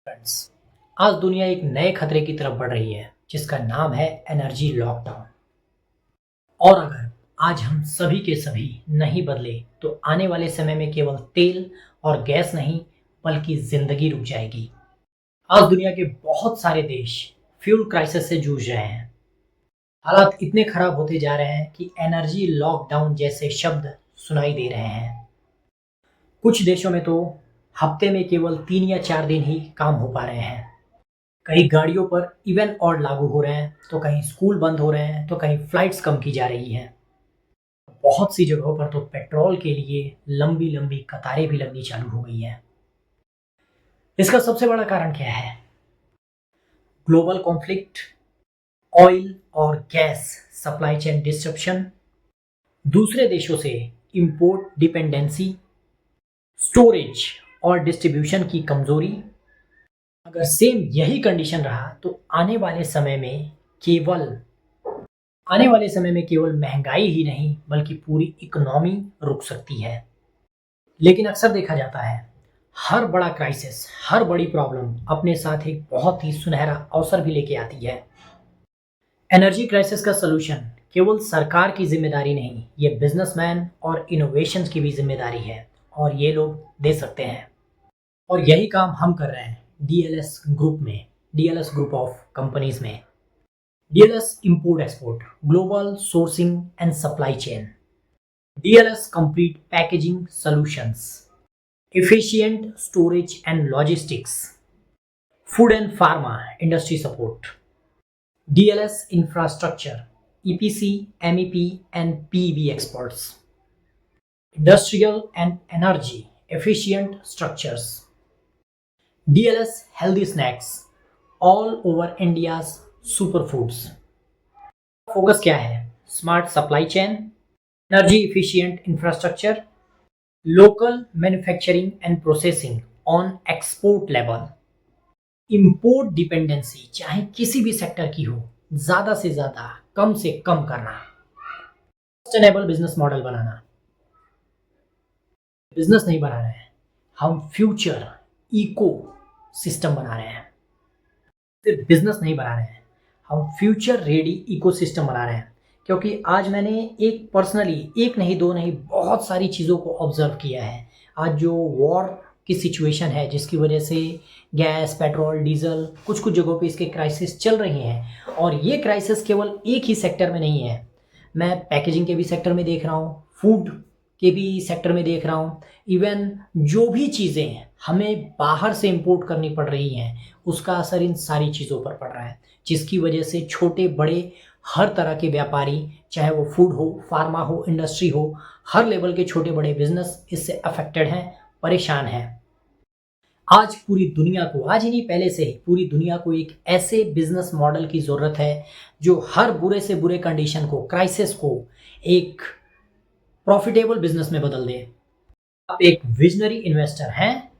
Friends, आज दुनिया एक नए खतरे की तरफ बढ़ रही है जिसका नाम है एनर्जी लॉकडाउन। और अगर आज हम सभी के सभी नहीं बदले तो आने वाले समय में केवल तेल और गैस नहीं बल्कि जिंदगी रुक जाएगी। आज दुनिया के बहुत सारे देश फ्यूल क्राइसिस से जूझ रहे हैं। हालात इतने खराब होते जा रहे हैं कि एनर्जी लॉकडाउन जैसे शब्द सुनाई दे रहे हैं। कुछ देशों में तो हफ्ते में केवल 3 या 4 दिन ही काम हो पा रहे हैं। कई गाड़ियों पर इवन और लागू हो रहे हैं, तो कहीं स्कूल बंद हो रहे हैं, तो कहीं फ्लाइट्स कम की जा रही हैं। बहुत सी जगहों पर तो पेट्रोल के लिए लंबी लंबी कतारें भी लगनी चालू हो गई हैं। इसका सबसे बड़ा कारण क्या है? ग्लोबल कॉन्फ्लिक्ट, ऑयल और गैस सप्लाई चेन डिस्ट्रप्शन, दूसरे देशों से इंपोर्ट डिपेंडेंसी, स्टोरेज और डिस्ट्रीब्यूशन की कमजोरी। अगर सेम यही कंडीशन रहा तो केवल आने वाले समय में केवल महंगाई ही नहीं बल्कि पूरी इकोनॉमी रुक सकती है। लेकिन अक्सर देखा जाता है हर बड़ा क्राइसिस, हर बड़ी प्रॉब्लम अपने साथ एक बहुत ही सुनहरा अवसर भी लेके आती है। एनर्जी क्राइसिस का सलूशन केवल सरकार की जिम्मेदारी नहीं, ये बिजनेसमैन और इनोवेशन की भी जिम्मेदारी है और ये लोग दे सकते हैं। और यही काम हम कर रहे हैं डीएलएस ग्रुप ऑफ कंपनीज में। DLS import export, global sourcing and supply chain, DLS complete packaging solutions, efficient storage and logistics, food and pharma industry support, DLS infrastructure, EPC, MEP and PV experts, industrial and energy efficient structures, DLS healthy snacks, all over India's superfoods। Focus क्या है? Smart supply chain, energy efficient infrastructure, local manufacturing and processing on export level, import dependency चाहे किसी भी sector की हो ज्यादा से ज्यादा कम से कम करना, सस्टेनेबल बिजनेस मॉडल बनाना। बिजनेस नहीं बना रहे हैं, हम फ्यूचर इको सिस्टम बना रहे हैं। सिर्फ बिजनेस नहीं बना रहे हैं, हम फ्यूचर रेडी इकोसिस्टम बना रहे हैं। क्योंकि आज मैंने एक पर्सनली, एक नहीं दो नहीं, बहुत सारी चीज़ों को ऑब्जर्व किया है। आज जो वॉर की सिचुएशन है जिसकी वजह से गैस, पेट्रोल, डीजल कुछ कुछ जगहों पे इसके क्राइसिस चल रही हैं। और ये क्राइसिस केवल एक ही सेक्टर में नहीं है, मैं पैकेजिंग के भी सेक्टर में देख रहा हूँ, फूड के भी सेक्टर में देख रहा हूँ। इवन जो भी चीज़ें हमें बाहर से इंपोर्ट करनी पड़ रही हैं उसका असर इन सारी चीज़ों पर पड़ रहा है, जिसकी वजह से छोटे बड़े हर तरह के व्यापारी, चाहे वो फूड हो, फार्मा हो, इंडस्ट्री हो, हर लेवल के छोटे बड़े बिजनेस इससे अफेक्टेड हैं, परेशान हैं। आज पूरी दुनिया को, आज ही नहीं पहले से ही पूरी दुनिया को एक ऐसे बिजनेस मॉडल की ज़रूरत है जो हर बुरे से बुरे कंडीशन को, क्राइसिस को एक प्रॉफिटेबल बिजनेस में बदल दे। आप एक विजनरी इन्वेस्टर हैं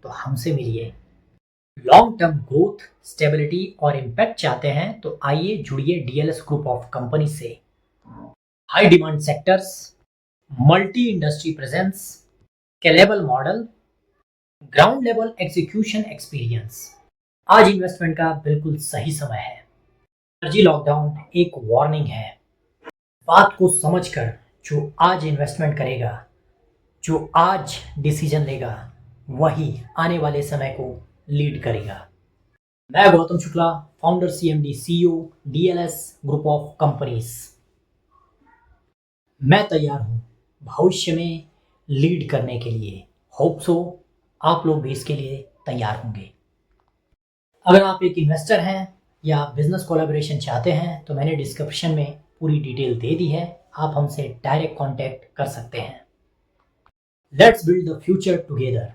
तो हमसे मिलिए। लॉन्ग टर्म ग्रोथ, स्टेबिलिटी और इम्पैक्ट चाहते हैं तो आइए जुड़िए डीएलएस ग्रुप ऑफ कंपनी से। High demand sectors, multi industry presence, scalable model, ground level execution experience. आज इन्वेस्टमेंट का बिल्कुल सही समय है। एनर्जी लॉकडाउन एक वार्निंग है। बात को समझकर जो आज इन्वेस्टमेंट करेगा, जो आज डिसीजन लेगा, वही आने वाले समय को लीड करेगा। मैं Gautam Shukla, founder, CMD, CEO, DLS group of companies. मैं तैयार हूं भविष्य में लीड करने के लिए। होप सो आप लोग भी इसके लिए तैयार होंगे। अगर आप एक इन्वेस्टर हैं या बिजनेस कोलैबोरेशन चाहते हैं तो मैंने डिस्क्रिप्शन में पूरी डिटेल दे दी है, आप हमसे डायरेक्ट कांटेक्ट कर सकते हैं। Let's build the future together.